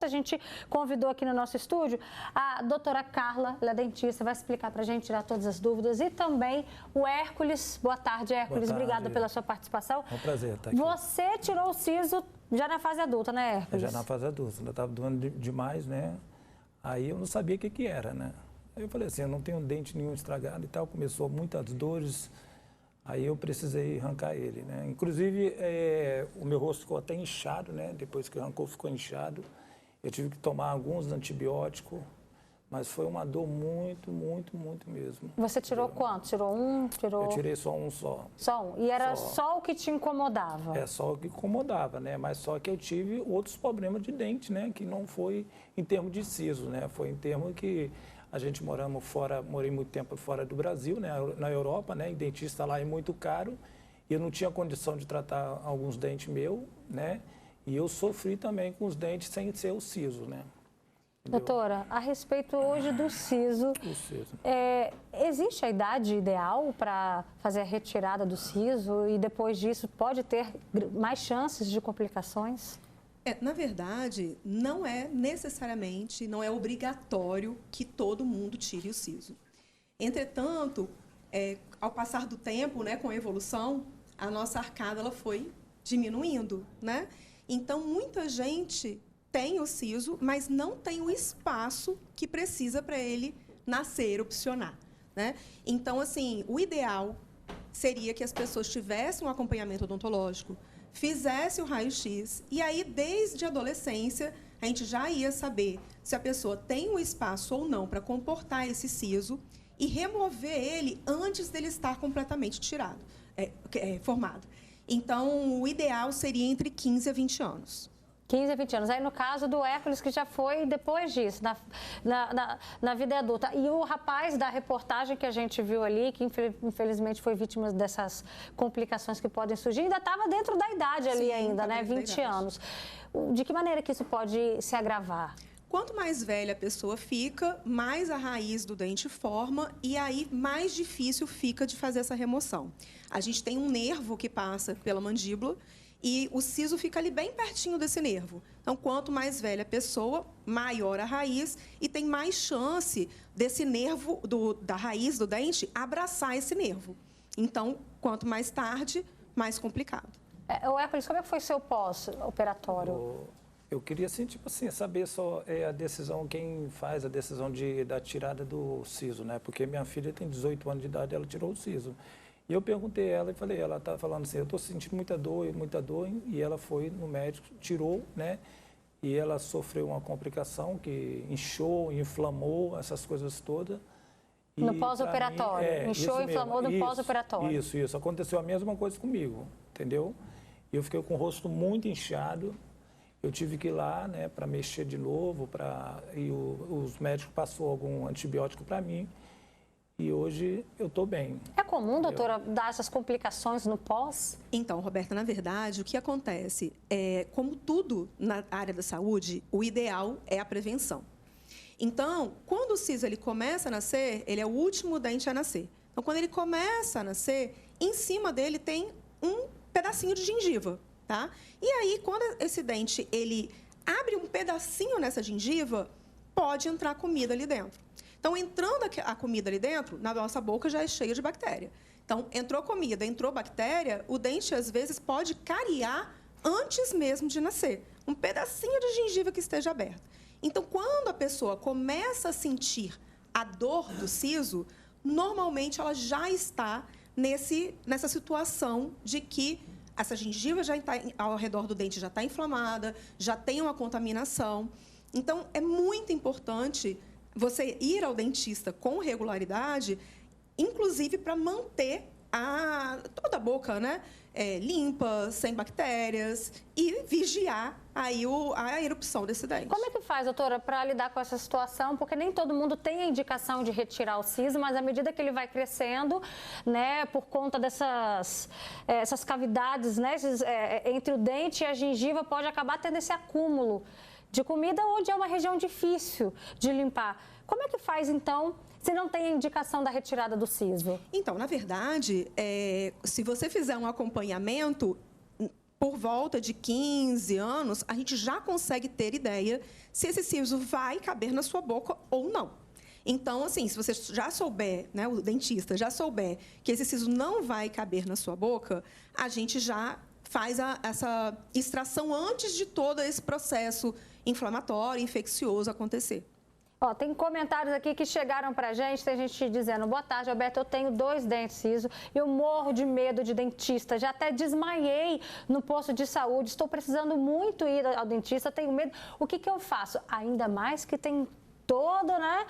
a gente convidou aqui no nosso estúdio a doutora Carla, ela é dentista, vai explicar para a gente, tirar todas as dúvidas, e também o Hércules. Boa tarde, Hércules. Boa tarde. Obrigada pela sua participação. É um prazer estar aqui. Você tirou o siso já na fase adulta, né, Hércules? Já na fase adulta, ainda estava doendo demais, né? Aí eu não sabia o que era, né? Aí eu falei assim, eu não tenho dente nenhum estragado e tal, começou muitas dores, aí eu precisei arrancar ele, né? Inclusive, o meu rosto ficou até inchado, né? Depois que arrancou, ficou inchado. Eu tive que tomar alguns antibióticos, mas foi uma dor muito mesmo. Você tirou quanto? Tirou um? Tirou... Eu tirei só um só. Só um? E era só o que te incomodava? É só o que incomodava, né? Mas só que eu tive outros problemas de dente, né? Que não foi em termos de siso, né? Foi em termos que a gente morei muito tempo fora do Brasil, né? Na Europa, né? E dentista lá é muito caro. E eu não tinha condição de tratar alguns dentes meus, né? E eu sofri também com os dentes sem ser o siso, né? Entendeu? Doutora, a respeito hoje do siso, existe a idade ideal para fazer a retirada do siso e depois disso pode ter mais chances de complicações? Na verdade, não é necessariamente, não é obrigatório que todo mundo tire o siso. Entretanto, ao passar do tempo, né, com a evolução, a nossa arcada ela foi diminuindo, né? Então, muita gente tem o siso, mas não tem o espaço que precisa para ele nascer, erupcionar, né? Então, assim, o ideal seria que as pessoas tivessem um acompanhamento odontológico, fizesse o raio-x, e aí, desde a adolescência, a gente já ia saber se a pessoa tem um espaço ou não para comportar esse siso e remover ele antes dele estar completamente tirado, formado. Então, o ideal seria entre 15 a 20 anos. 15 a 20 anos. Aí, no caso do Hércules, que já foi depois disso, na vida adulta. E o rapaz da reportagem que a gente viu ali, que infelizmente foi vítima dessas complicações que podem surgir, ainda estava dentro da idade ali. Sim, ainda, né? 20 anos. De que maneira que isso pode se agravar? Quanto mais velha a pessoa fica, mais a raiz do dente forma e aí mais difícil fica de fazer essa remoção. A gente tem um nervo que passa pela mandíbula e o siso fica ali bem pertinho desse nervo. Então, quanto mais velha a pessoa, maior a raiz e tem mais chance desse nervo, da raiz do dente, abraçar esse nervo. Então, quanto mais tarde, mais complicado. Hércules, como é que foi seu pós-operatório? Eu queria, assim, tipo assim, saber só a decisão, quem faz a decisão da tirada do siso, né? Porque minha filha tem 18 anos de idade, ela tirou o siso. E eu perguntei a ela e falei, ela tá falando assim, eu estou sentindo muita dor, e ela foi no médico, tirou, né? E ela sofreu uma complicação que inchou, inflamou, essas coisas todas. No pós-operatório? Inchou, inflamou no pós-operatório? Isso. Aconteceu a mesma coisa comigo, entendeu? E eu fiquei com o rosto muito inchado. Eu tive que ir lá, né, para mexer de novo, e os médicos passaram algum antibiótico para mim. E hoje eu estou bem. É comum, doutora, dar essas complicações no pós? Então, Roberta, na verdade, o que acontece como tudo na área da saúde, o ideal é a prevenção. Então, quando o siso ele começa a nascer, ele é o último dente a nascer. Então, quando ele começa a nascer, em cima dele tem um pedacinho de gengiva. Tá? E aí, quando esse dente ele abre um pedacinho nessa gengiva, pode entrar comida ali dentro. Então, entrando a comida ali dentro, na nossa boca já é cheia de bactéria. Então, entrou comida, entrou bactéria, o dente, às vezes, pode cariar antes mesmo de nascer. Um pedacinho de gengiva que esteja aberto. Então, quando a pessoa começa a sentir a dor do siso, normalmente ela já está nessa situação de que essa gengiva já está ao redor do dente, já está inflamada, já tem uma contaminação. Então, é muito importante você ir ao dentista com regularidade, inclusive para manter toda a boca, né, limpa, sem bactérias e vigiar aí a erupção desse dente. Como é que faz, doutora, para lidar com essa situação? Porque nem todo mundo tem a indicação de retirar o siso, mas à medida que ele vai crescendo, né, por conta dessas essas cavidades, né, entre o dente e a gengiva, pode acabar tendo esse acúmulo de comida onde é uma região difícil de limpar. Como é que faz, então, se não tem a indicação da retirada do siso? Então, na verdade, se você fizer um acompanhamento, por volta de 15 anos, a gente já consegue ter ideia se esse siso vai caber na sua boca ou não. Então, assim, se você já souber, né, o dentista já souber que esse siso não vai caber na sua boca, a gente já faz essa extração antes de todo esse processo inflamatório, infeccioso acontecer. Ó, tem comentários aqui que chegaram pra gente, tem gente dizendo: boa tarde, Alberto, eu tenho 2 dentes siso, eu morro de medo de dentista, já até desmaiei no posto de saúde, estou precisando muito ir ao dentista, tenho medo, o que eu faço? Ainda mais que tem todo, né,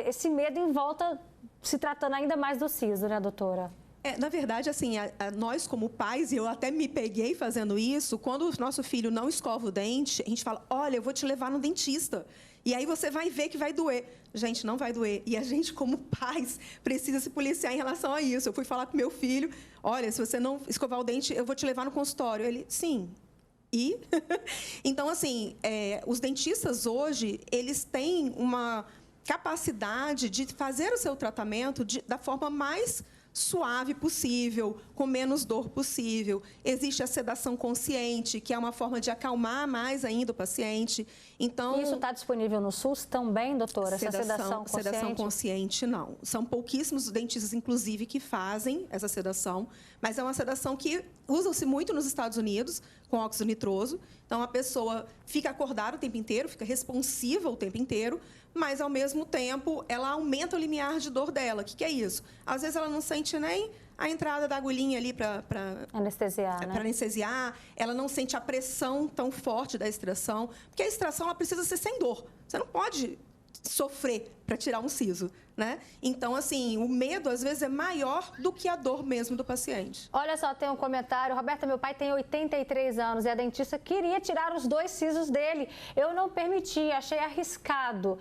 esse medo em volta, se tratando ainda mais do siso, né, doutora? Na verdade, assim, nós como pais, e eu até me peguei fazendo isso, quando o nosso filho não escova o dente, a gente fala: olha, eu vou te levar no dentista. E aí você vai ver que vai doer. Gente, não vai doer. E a gente, como pais, precisa se policiar em relação a isso. Eu fui falar com meu filho: olha, se você não escovar o dente, eu vou te levar no consultório. Ele: sim. E? Então, assim, os dentistas hoje, eles têm uma capacidade de fazer o seu tratamento da forma mais suave possível, com menos dor possível. Existe a sedação consciente, que é uma forma de acalmar mais ainda o paciente. Então, isso está disponível no SUS também, doutora? Essa sedação consciente? Sedação consciente, não. São pouquíssimos dentistas, inclusive, que fazem essa sedação, mas é uma sedação que usa-se muito nos Estados Unidos, com óxido nitroso. Então, a pessoa fica acordada o tempo inteiro, fica responsiva o tempo inteiro, mas, ao mesmo tempo, ela aumenta o limiar de dor dela. O que é isso? Às vezes, ela não sente nem a entrada da agulhinha ali para anestesiar, né? Para anestesiar, ela não sente a pressão tão forte da extração, porque a extração ela precisa ser sem dor. Você não pode sofrer para tirar um siso, né? Então, assim, o medo, às vezes, é maior do que a dor mesmo do paciente. Olha só, tem um comentário. Roberta, meu pai tem 83 anos e a dentista queria tirar os 2 sisos dele. Eu não permiti, achei arriscado.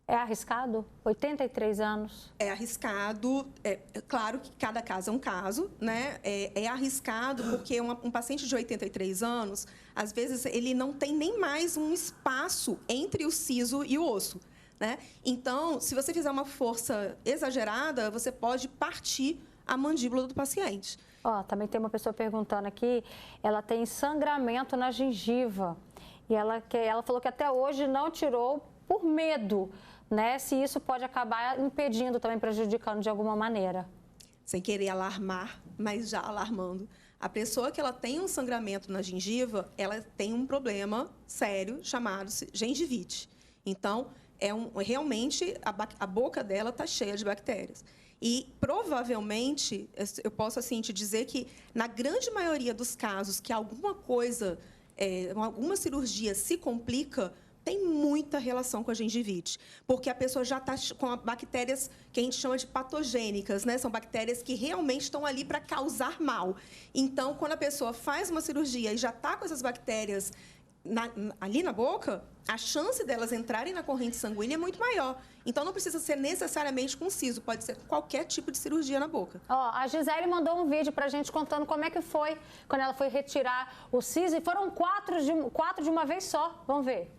É arriscado? 83 anos? É arriscado. É claro que cada caso é um caso, né? É arriscado porque um paciente de 83 anos, às vezes, ele não tem nem mais um espaço entre o siso e o osso, né? Então, se você fizer uma força exagerada, você pode partir a mandíbula do paciente. Ó, também tem uma pessoa perguntando aqui, ela tem sangramento na gengiva. E ela falou que até hoje não tirou por medo, né? Se isso pode acabar impedindo, também prejudicando de alguma maneira. Sem querer alarmar, mas já alarmando. A pessoa que ela tem um sangramento na gengiva, ela tem um problema sério chamado gengivite. Então, realmente, a boca dela está cheia de bactérias. E, provavelmente, eu posso assim, te dizer que, na grande maioria dos casos que alguma cirurgia se complica, tem muita relação com a gengivite, porque a pessoa já está com bactérias que a gente chama de patogênicas, né? São bactérias que realmente estão ali para causar mal. Então, quando a pessoa faz uma cirurgia e já está com essas bactérias ali na boca, a chance delas entrarem na corrente sanguínea é muito maior. Então, não precisa ser necessariamente com siso, pode ser qualquer tipo de cirurgia na boca. Ó, a Gisele mandou um vídeo pra gente contando como é que foi quando ela foi retirar o siso, e foram 4 de uma vez só. Vamos ver.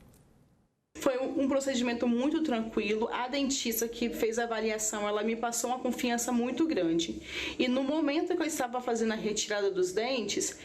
Foi um procedimento muito tranquilo. A dentista que fez a avaliação, ela me passou uma confiança muito grande. E no momento que eu estava fazendo a retirada dos dentes,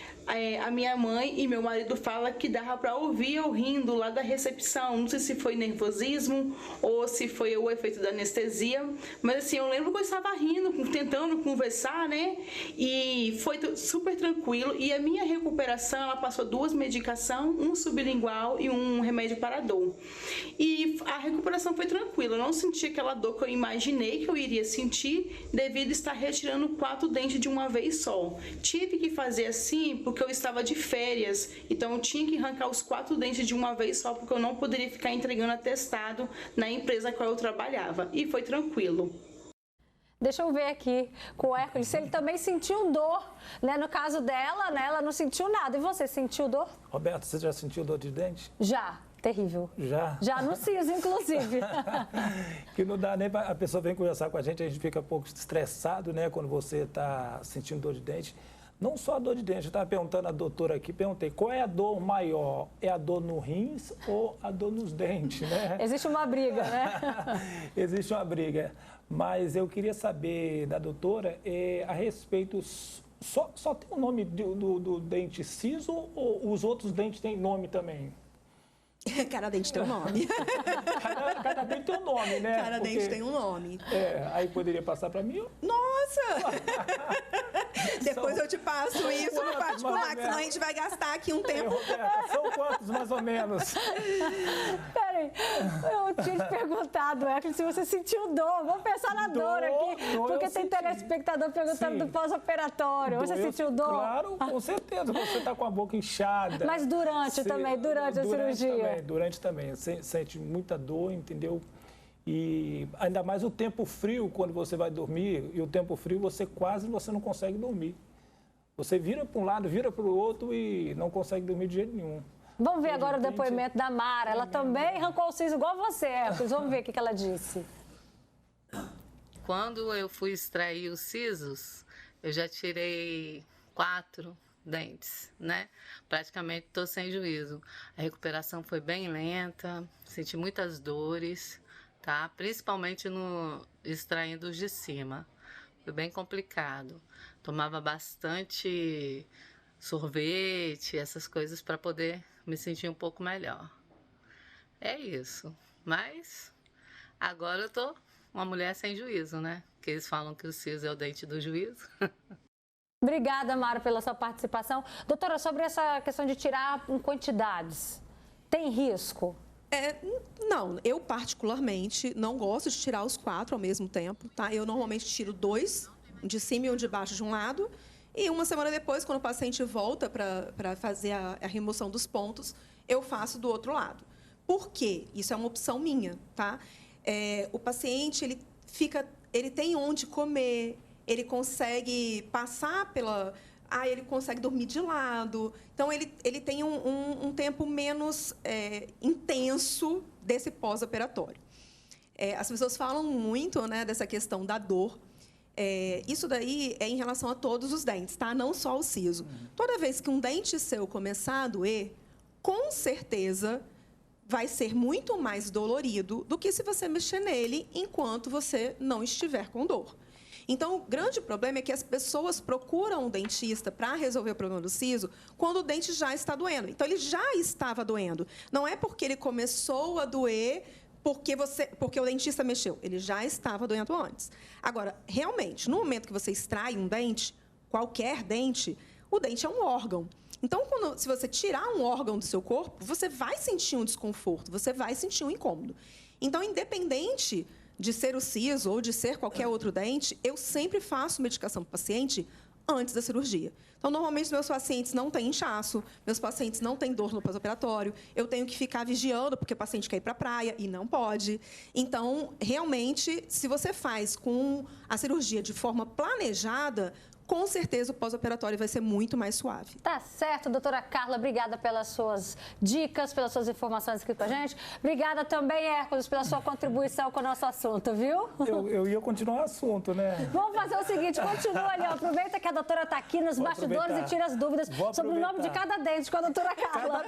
a minha mãe e meu marido falam que dava para ouvir eu rindo lá da recepção. Não sei se foi nervosismo ou se foi o efeito da anestesia, mas assim, eu lembro que eu estava rindo, tentando conversar, né? E foi super tranquilo. E a minha recuperação, ela passou 2 medicações, um sublingual e um remédio para dor. E a recuperação foi tranquila, eu não senti aquela dor que eu imaginei que eu iria sentir devido a estar retirando 4 dentes de uma vez só. Tive que fazer assim porque eu estava de férias, então eu tinha que arrancar os 4 dentes de uma vez só porque eu não poderia ficar entregando atestado na empresa qual eu trabalhava, e foi tranquilo. Deixa eu ver aqui com o Hércules se ele também sentiu dor, né? No caso dela, né, ela não sentiu nada. E você sentiu dor? Roberto, você já sentiu dor de dente? Já. Terrível. Já? Já no siso, inclusive. Que não dá nem para... A pessoa vem conversar com a gente fica um pouco estressado, né? Quando você está sentindo dor de dente. Não só a dor de dente, eu estava perguntando à doutora aqui, perguntei, qual é a dor maior? É a dor no rins ou a dor nos dentes, né? Existe uma briga, né? Existe uma briga. Mas eu queria saber da doutora a respeito Só tem o nome do dente siso ou os outros dentes têm nome também? Cada dente tem um nome. Cada dente tem um nome, né? Cada dente tem um nome. Aí poderia passar para mim? Nossa! Depois eu te passo isso no particular, que senão a gente vai gastar aqui um tempo. Roberta, são quantos, mais ou menos? Peraí, eu tinha te perguntado, Hércules, se você sentiu dor. Vamos pensar na dor aqui, porque tem telespectador perguntando do pós-operatório. Você sentiu dor? Claro, com certeza. Você está com a boca inchada. Mas durante a cirurgia? Durante também. Você sente muita dor, entendeu? E ainda mais o tempo frio, quando você vai dormir, e o tempo frio você não consegue dormir. Você vira para um lado, vira para o outro e não consegue dormir de jeito nenhum. Vamos ver agora o depoimento da Mara. Ela também arrancou o siso igual você, Hércules. Vamos ver o que ela disse. Quando eu fui extrair os sisos, eu já tirei 4 dentes, né? Praticamente estou sem juízo. A recuperação foi bem lenta, senti muitas dores, tá? Principalmente no extraindo os de cima. Foi bem complicado. Tomava bastante sorvete, essas coisas para poder me sentir um pouco melhor. É isso. Mas agora eu tô uma mulher sem juízo, né? Porque eles falam que o siso é o dente do juízo. Obrigada, Mara, pela sua participação. Doutora, sobre essa questão de tirar em quantidades, tem risco? Não, eu particularmente não gosto de tirar os 4 ao mesmo tempo, tá? Eu normalmente tiro 2, um de cima e um de baixo de um lado, e uma semana depois, quando o paciente volta para fazer a remoção dos pontos, eu faço do outro lado. Por quê? Isso é uma opção minha, tá? O paciente, ele tem onde comer, ele consegue passar ele consegue dormir de lado. Então, ele tem um tempo menos intenso desse pós-operatório. As pessoas falam muito, né, dessa questão da dor. Isso daí é em relação a todos os dentes, tá? Não só o siso. Toda vez que um dente seu começar a doer, com certeza vai ser muito mais dolorido do que se você mexer nele enquanto você não estiver com dor. Então, o grande problema é que as pessoas procuram um dentista para resolver o problema do siso quando o dente já está doendo. Então, ele já estava doendo. Não é porque ele começou a doer porque o dentista mexeu. Ele já estava doendo antes. Agora, realmente, no momento que você extrai um dente, qualquer dente, o dente é um órgão. Então, se você tirar um órgão do seu corpo, você vai sentir um desconforto, você vai sentir um incômodo. Então, independente de ser o siso ou de ser qualquer outro dente, eu sempre faço medicação para o paciente antes da cirurgia. Então, normalmente, meus pacientes não têm inchaço, meus pacientes não têm dor no pós-operatório, eu tenho que ficar vigiando, porque o paciente quer ir para a praia e não pode. Então, realmente, se você faz com a cirurgia de forma planejada, com certeza o pós-operatório vai ser muito mais suave. Tá certo, doutora Carla, obrigada pelas suas dicas, pelas suas informações aqui com a gente. Obrigada também, Hércules, pela sua contribuição com o nosso assunto, viu? Eu ia continuar o assunto, né? Vamos fazer o seguinte, continua ali, ó. Aproveita que a doutora está aqui nos bastidores e tira as dúvidas sobre o nome de cada dente com a doutora Carla.